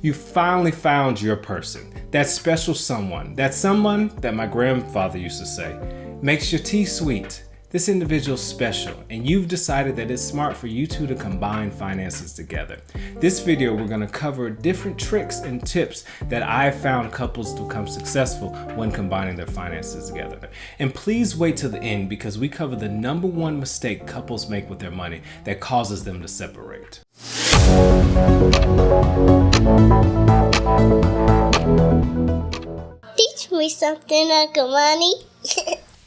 You finally found your person, that special someone, that my grandfather used to say, makes your tea sweet. This individual's special, and you've decided that it's smart for you two to combine finances together. This video, we're going to cover different tricks and tips that I've found couples to become successful when combining their finances together. And please wait till the end because we cover the number one mistake couples make with their money that causes them to separate. Teach me something, Uncle Money.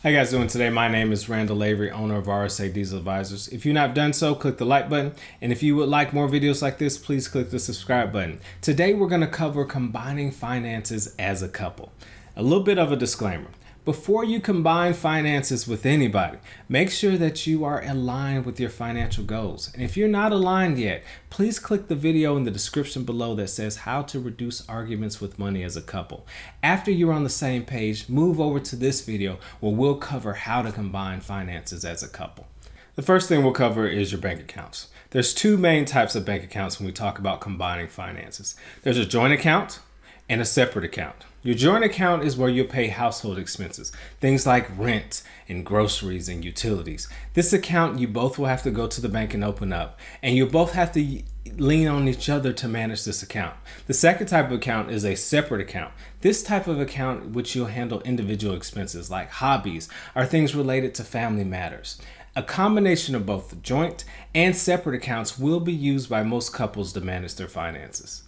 How you guys doing today? My name is Randall Lavery, owner of RSA Deasil Advisors. If you've not done so, click the like button. And if you would like more videos like this, please click the subscribe button. Today, we're going to cover combining finances as a couple. A little bit of a disclaimer. Before you combine finances with anybody, make sure that you are aligned with your financial goals. And if you're not aligned yet, please click the video in the description below that says how to reduce arguments with money as a couple. After you're on the same page, move over to this video where we'll cover how to combine finances as a couple. The first thing we'll cover is your bank accounts. There's two main types of bank accounts when we talk about combining finances. There's a joint account and a separate account. Your joint account is where you'll pay household expenses, things like rent and groceries and utilities. This account you both will have to go to the bank and open up, and you'll both have to lean on each other to manage this account. The second type of account is a separate account. This type of account, which you'll handle individual expenses like hobbies or things related to family matters. A combination of both the joint and separate accounts will be used by most couples to manage their finances.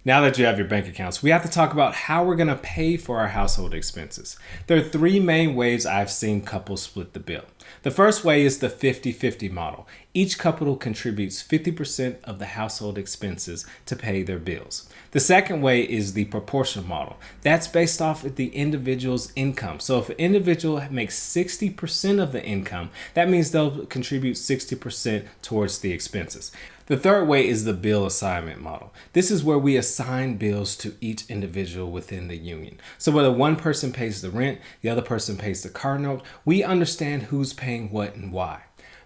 Now that you have your bank accounts, we have to talk about how we're going to pay for our household expenses. There are three main ways I've seen couples split the bill. The first way is the 50-50 model. Each couple contributes 50% of the household expenses to pay their bills. The second way is the proportional model. That's based off of the individual's income. So if an individual makes 60% of the income, that means they'll contribute 60% towards the expenses. The third way is the bill assignment model. This is where we assign bills to each individual within the union. So whether one person pays the rent, the other person pays the car note, we understand who's paying what and why.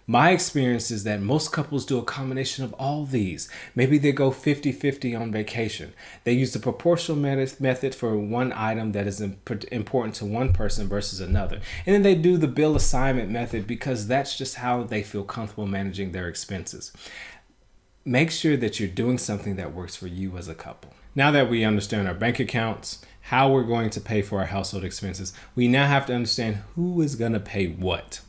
My experience is that most couples do a combination of all these. Maybe they go 50-50 on vacation. They use the proportional method for one item that is important to one person versus another. And then they do the bill assignment method because that's just how they feel comfortable managing their expenses. Make sure that you're doing something that works for you as a couple. Now that we understand our bank accounts, how we're going to pay for our household expenses, we now have to understand who is going to pay what.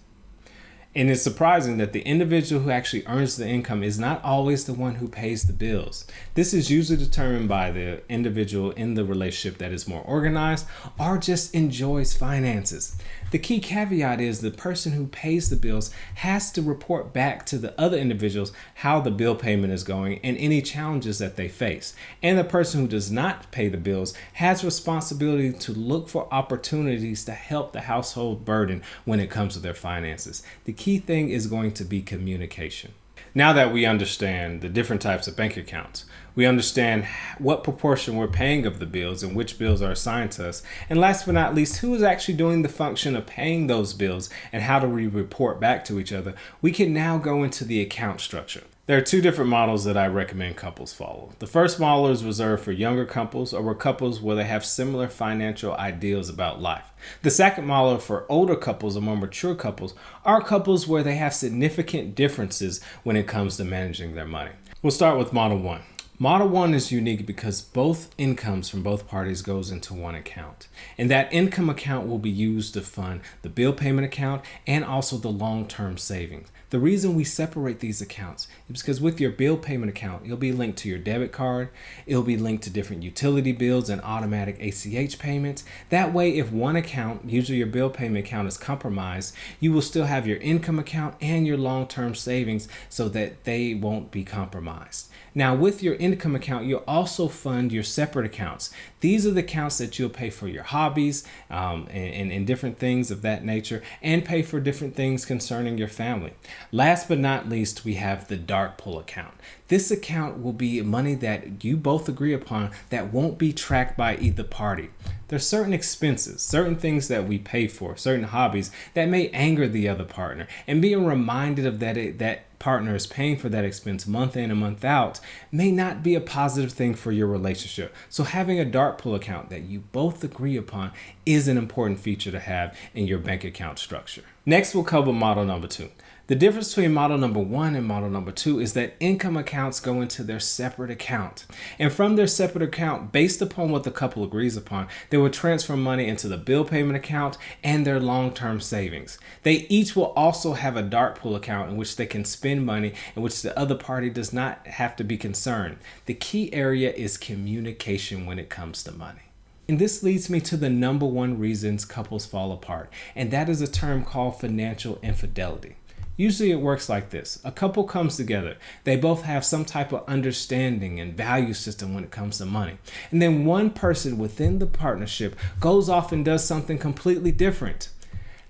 And it's surprising that the individual who actually earns the income is not always the one who pays the bills. This is usually determined by the individual in the relationship that is more organized or just enjoys finances. The key caveat is the person who pays the bills has to report back to the other individuals how the bill payment is going and any challenges that they face. And the person who does not pay the bills has responsibility to look for opportunities to help the household burden when it comes to their finances. The key thing is going to be communication. Now that we understand the different types of bank accounts, we understand what proportion we're paying of the bills and which bills are assigned to us. And last but not least, who is actually doing the function of paying those bills and how do we report back to each other, we can now go into the account structure. There are two different models that I recommend couples follow. The first model is reserved for younger couples or couples where they have similar financial ideals about life. The second model for older couples or more mature couples are couples where they have significant differences when it comes to managing their money. We'll start with model one. Model one is unique because both incomes from both parties goes into one account. And that income account will be used to fund the bill payment account and also the long-term savings. The reason we separate these accounts is because with your bill payment account, you'll be linked to your debit card. It'll be linked to different utility bills and automatic ACH payments. That way, if one account, usually your bill payment account, is compromised, you will still have your income account and your long-term savings so that they won't be compromised. Now, with your income account, you'll also fund your separate accounts. These are the accounts that you'll pay for your hobbies and different things of that nature and pay for different things concerning your family. Last but not least, we have the dark pool account. This account will be money that you both agree upon that won't be tracked by either party. There's certain expenses, certain things that we pay for, certain hobbies that may anger the other partner, and being reminded of that partner is paying for that expense month in and month out may not be a positive thing for your relationship. So having a dark pool account that you both agree upon is an important feature to have in your bank account structure. Next, we'll cover model number 2. The difference between model number 1 and model number 2 is that income accounts go into their separate account. And from their separate account, based upon what the couple agrees upon, they will transfer money into the bill payment account and their long-term savings. They each will also have a dark pool account in which they can spend money in which the other party does not have to be concerned. The key area is communication when it comes to money. And this leads me to the number one reasons couples fall apart, and that is a term called financial infidelity. Usually it works like this. A couple comes together. They both have some type of understanding and value system when it comes to money. And then one person within the partnership goes off and does something completely different.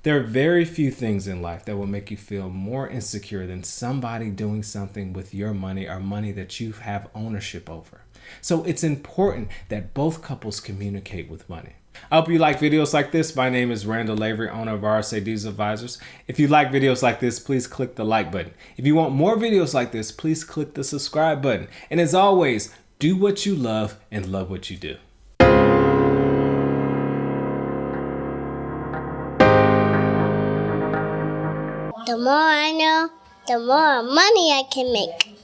There are very few things in life that will make you feel more insecure than somebody doing something with your money or money that you have ownership over. So it's important that both couples communicate with money. I hope you like videos like this. My name is Randall Lavery, owner of RSA Deasil Advisors. If you like videos like this, please click the like button. If you want more videos like this, please click the subscribe button. And as always, do what you love and love what you do. The more I know, the more money I can make.